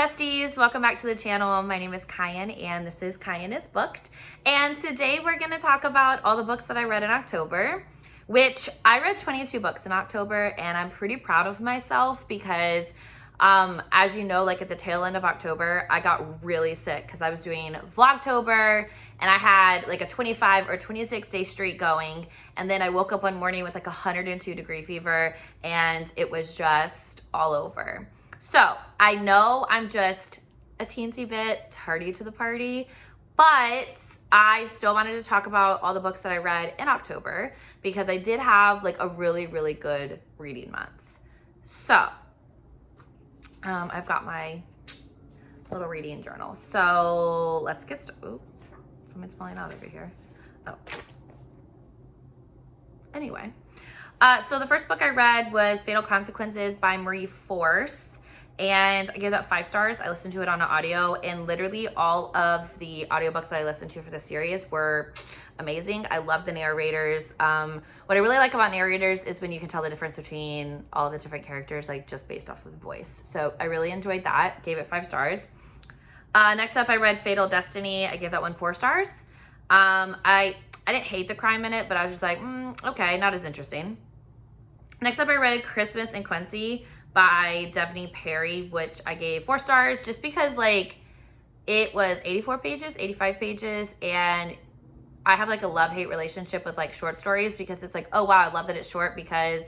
besties, welcome back to the channel. My name is Kyan and this is Kyan is Booked. And today we're going to talk about all the books that I read in October, which I read 22 books in October, and I'm pretty proud of myself because as you know, like at the tail end of October, I got really sick because I was doing Vlogtober and I had like a 25 or 26 day streak going. And then I woke up one morning with like 102-degree fever and it was just all over. So I know I'm just a teensy bit tardy to the party, but I still wanted to talk about all the books that I read in October because I did have like a really, really good reading month. So I've got my little reading journal. So let's get started. Oh, something's falling out over here. Oh. Anyway, so the first book I read was Fatal Consequences by Marie Force. And I gave that 5 stars. I listened to it on audio, and literally all of the audiobooks that I listened to for the series were amazing. I love the narrators. What I really like about narrators is when you can tell the difference between all the different characters, like just based off of the voice. So I really enjoyed that. Gave it 5 stars. Next up, I read Fatal Destiny. I gave that one 4 stars. I didn't hate the crime in it, but I was just like, okay, not as interesting. Next up, I read Christmas in Quincy by Devney Perry, which I gave 4 stars just because like it was 84 pages, 85 pages, and I have like a love-hate relationship with like short stories because it's like, oh wow, I love that it's short because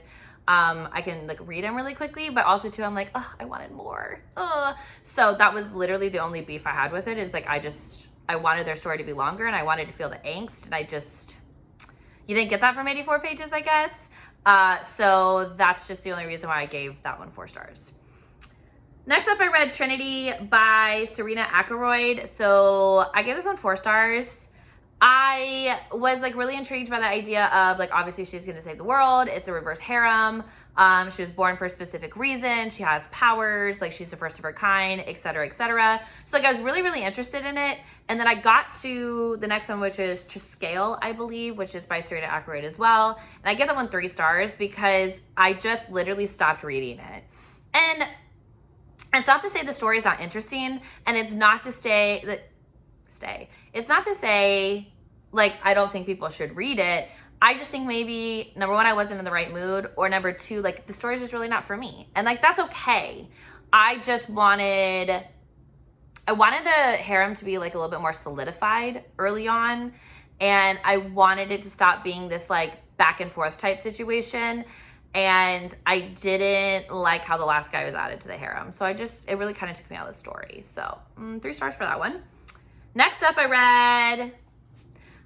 I can like read them really quickly, but also too I'm like, oh, I wanted more. So that was literally the only beef I had with it, is like I wanted their story to be longer and I wanted to feel the angst, and you didn't get that from 84 pages, I guess. So that's just the only reason why I gave that one 4 stars. Next up, I read Trinity by Serena Akeroyd. So I gave this one 4 stars. I was like really intrigued by the idea of like, obviously she's going to save the world. It's a reverse harem. She was born for a specific reason. She has powers, like she's the first of her kind, etc., etc. So like I was really, really interested in it. And then I got to the next one, which is To Scale, I believe, which is by Serena Akeroyd as well. And I give that one 3 stars because I just literally stopped reading it. And it's not to say the story is not interesting, and it's not to it's not to say like I don't think people should read it. I just think maybe, number one, I wasn't in the right mood, or number 2, like the story's just really not for me. And like, that's okay. I wanted the harem to be like a little bit more solidified early on. And I wanted it to stop being this like back and forth type situation. And I didn't like how the last guy was added to the harem. So it really kind of took me out of the story. So 3 stars for that one. Next up, I read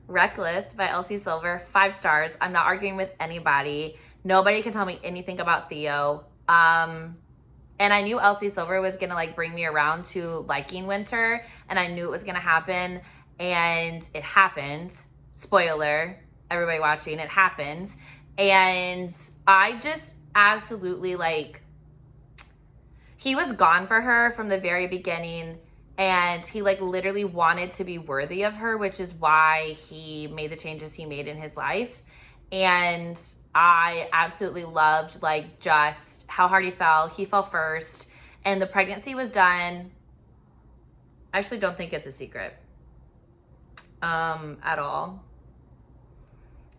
Reckless by Elsie Silver, 5 stars. I'm not arguing with anybody. Nobody can tell me anything about Theo. And I knew Elsie Silver was gonna like bring me around to liking Winter, and I knew it was gonna happen, and it happened. Spoiler, everybody watching, it happened. And I just absolutely like, he was gone for her from the very beginning. And he like literally wanted to be worthy of her, which is why he made the changes he made in his life. And I absolutely loved like just how hard he fell. He fell first, and the pregnancy was done. I actually don't think it's a secret at all.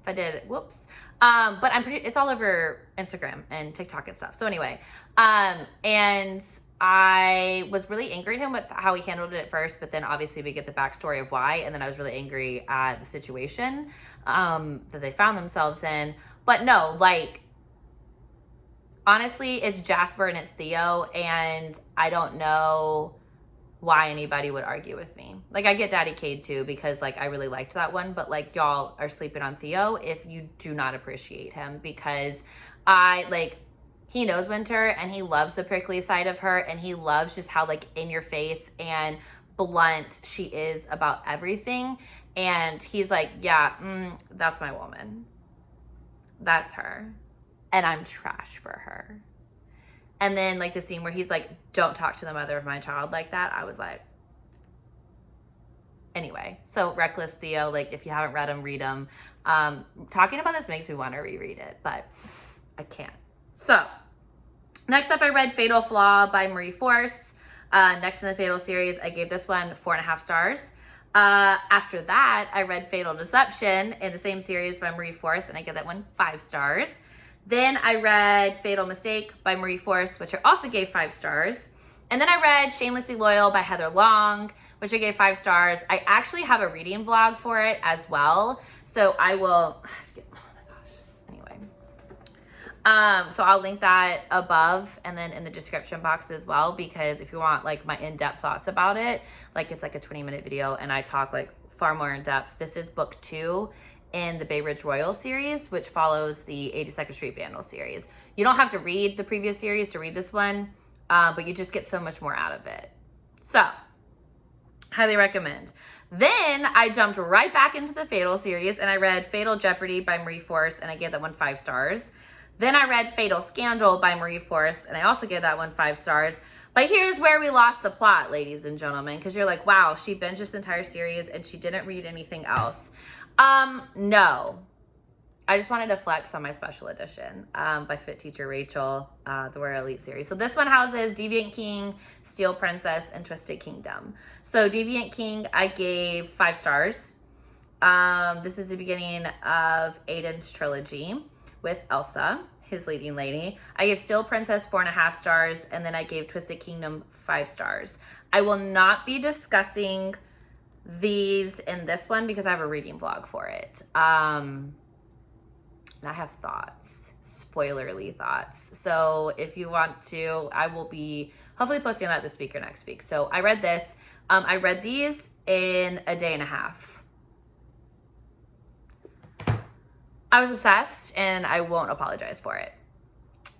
If I did, whoops. But it's all over Instagram and TikTok and stuff. So anyway, and I was really angry at him with how he handled it at first, but then obviously we get the backstory of why, and then I was really angry at the situation that they found themselves in. But no, like, honestly, it's Jasper and it's Theo, and I don't know why anybody would argue with me. Like, I get Daddy Cade too, because like I really liked that one, but like y'all are sleeping on Theo if you do not appreciate him, because he knows Winter and he loves the prickly side of her, and he loves just how like in your face and blunt she is about everything. And he's like, yeah, that's my woman. That's her. And I'm trash for her. And then like the scene where he's like, don't talk to the mother of my child like that. I was like, anyway. So Reckless, Theo, like if you haven't read them, read them. Talking about this makes me want to reread it, but I can't. So next up, I read Fatal Flaw by Marie Force. Next in the Fatal series, I gave this one 4.5 stars. After that, I read Fatal Deception in the same series by Marie Force, and I gave that one 5 stars. Then I read Fatal Mistake by Marie Force, which I also gave 5 stars. And then I read Shamelessly Loyal by Heather Long, which I gave 5 stars. I actually have a reading vlog for it as well. So I will, anyway. So I'll link that above and then in the description box as well, because if you want like my in-depth thoughts about it, like it's like a 20-minute video and I talk like far more in depth. This is book 2 in the Bay Ridge Royal series, which follows the 82nd Street Vandal series. You don't have to read the previous series to read this one, but you just get so much more out of it. So, highly recommend. Then I jumped right back into the Fatal series and I read Fatal Jeopardy by Marie Force, and I gave that one 5 stars. Then I read Fatal Scandal by Marie Force, and I also gave that one 5 stars. But here's where we lost the plot, ladies and gentlemen, because you're like, wow, she binged this entire series and she didn't read anything else. No. I just wanted to flex on my special edition by Fit Teacher Rachel, the Royal Elite series. So this one houses Deviant King, Steel Princess, and Twisted Kingdom. So Deviant King, I gave 5 stars. This is the beginning of Aiden's trilogy with Elsa, his leading lady. I gave Steel Princess 4.5 stars, and then I gave Twisted Kingdom 5 stars. I will not be discussing these in this one because I have a reading vlog for it. And I have thoughts, spoilerly thoughts. So if you want to, I will be hopefully posting that this week or next week. So I read this. I read these in a day and a half. I was obsessed and I won't apologize for it.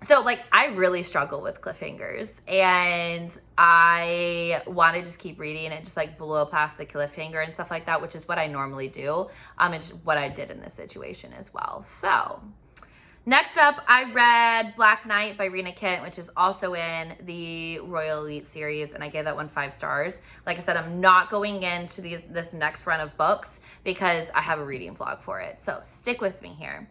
So like, I really struggle with cliffhangers and I want to just keep reading and just like blow past the cliffhanger and stuff like that, which is what I normally do. It's what I did in this situation as well. So next up, I read Black Knight by Rena Kent, which is also in the Royal Elite series, and I gave that one 5 stars. Like I said, I'm not going into this next run of books because I have a reading vlog for it. So stick with me here.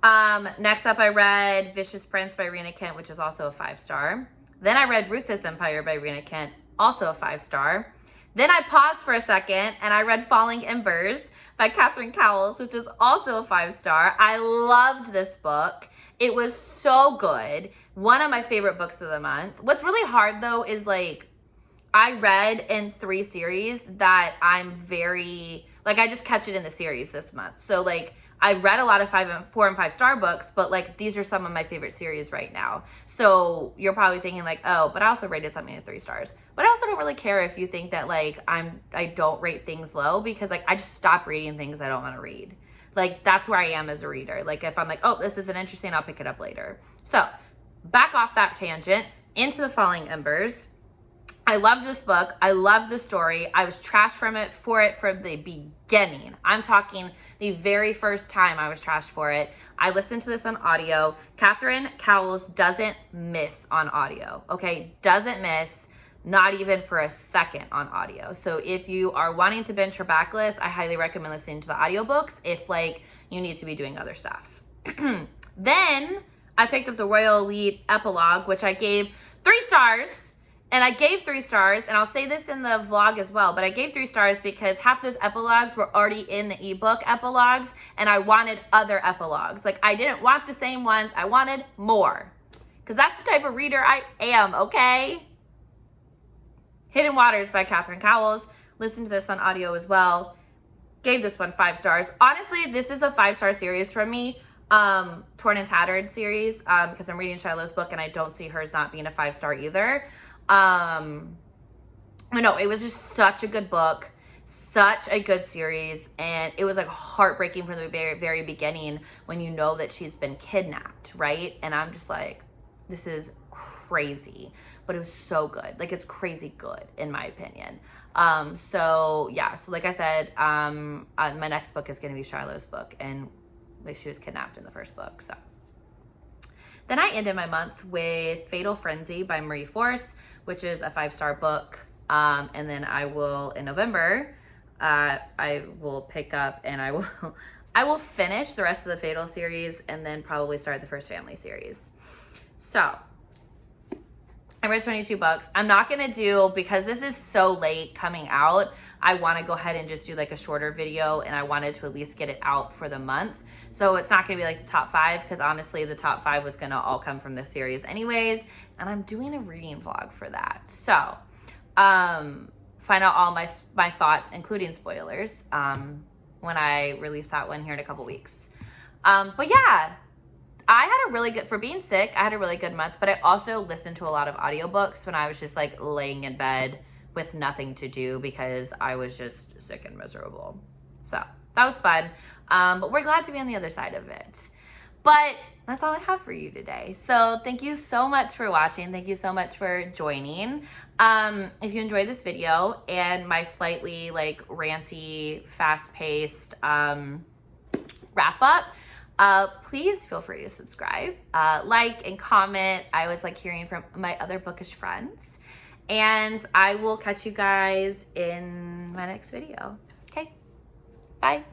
Next up, I read Vicious Prince by Rena Kent, which is also a 5 star. Then I read Ruthless Empire by Rena Kent, also a 5 star. Then I paused for a second and I read Falling Embers by Catherine Cowles, which is also a 5 star. I loved this book. It was so good. One of my favorite books of the month. What's really hard though is like, I read in 3 series that I'm very, like I just kept it in the series this month. So like, I read a lot of 4 and 5 star books, but like these are some of my favorite series right now. So you're probably thinking like, oh, but I also rated something at 3 stars. But I also don't really care if you think that like I don't rate things low, because like I just stop reading things I don't want to read. Like that's where I am as a reader. Like if I'm like, oh, this isn't interesting, I'll pick it up later. So back off that tangent into the Falling Embers. I loved this book. I loved the story. I was trashed from it from the beginning. I'm talking the very first time I was trashed for it. I listened to this on audio. Catherine Cowles doesn't miss on audio, okay? Doesn't miss, not even for a second on audio. So if you are wanting to binge her backlist, I highly recommend listening to the audiobooks if like you need to be doing other stuff. Then I picked up the Royal Elite epilogue, which I gave 3 stars. And I gave 3 stars, and I'll say this in the vlog as well, but I gave 3 stars because half those epilogues were already in the ebook epilogues, and I wanted other epilogues. Like, I didn't want the same ones. I wanted more, because that's the type of reader I am, okay? Hidden Waters by Catherine Cowles. Listen to this on audio as well. Gave this one 5 stars. Honestly, this is a 5-star series from me. Torn and Tattered series, because I'm reading Shiloh's book, and I don't see hers not being a 5-star either. I know it was just such a good book, such a good series, and it was like heartbreaking from the very, very beginning when you know that she's been kidnapped, right? And I'm just like, this is crazy, but it was so good. Like, it's crazy good in my opinion. So yeah, so like I said, my next book is going to be Shiloh's book, and like she was kidnapped in the first book. So then I ended my month with Fatal Frenzy by Marie Force, which is a 5-star book. And then I will, in November, I will pick up and I will finish the rest of the Fatal series and then probably start the First Family series. So I read 22 books. I'm not gonna do, because this is so late coming out, I wanna go ahead and just do like a shorter video, and I wanted to at least get it out for the month. So it's not gonna be like the top 5, because honestly the top 5 was gonna all come from this series anyways, and I'm doing a reading vlog for that. So find out all my thoughts, including spoilers, when I release that one here in a couple weeks. But yeah, I had a really good, for being sick, I had a really good month, but I also listened to a lot of audiobooks when I was just like laying in bed with nothing to do because I was just sick and miserable. So that was fun. But we're glad to be on the other side of it. But that's all I have for you today. So thank you so much for watching. Thank you so much for joining. If you enjoyed this video and my slightly like ranty, fast-paced wrap up, please feel free to subscribe, like, and comment. I always like hearing from my other bookish friends. And I will catch you guys in my next video. Okay, bye.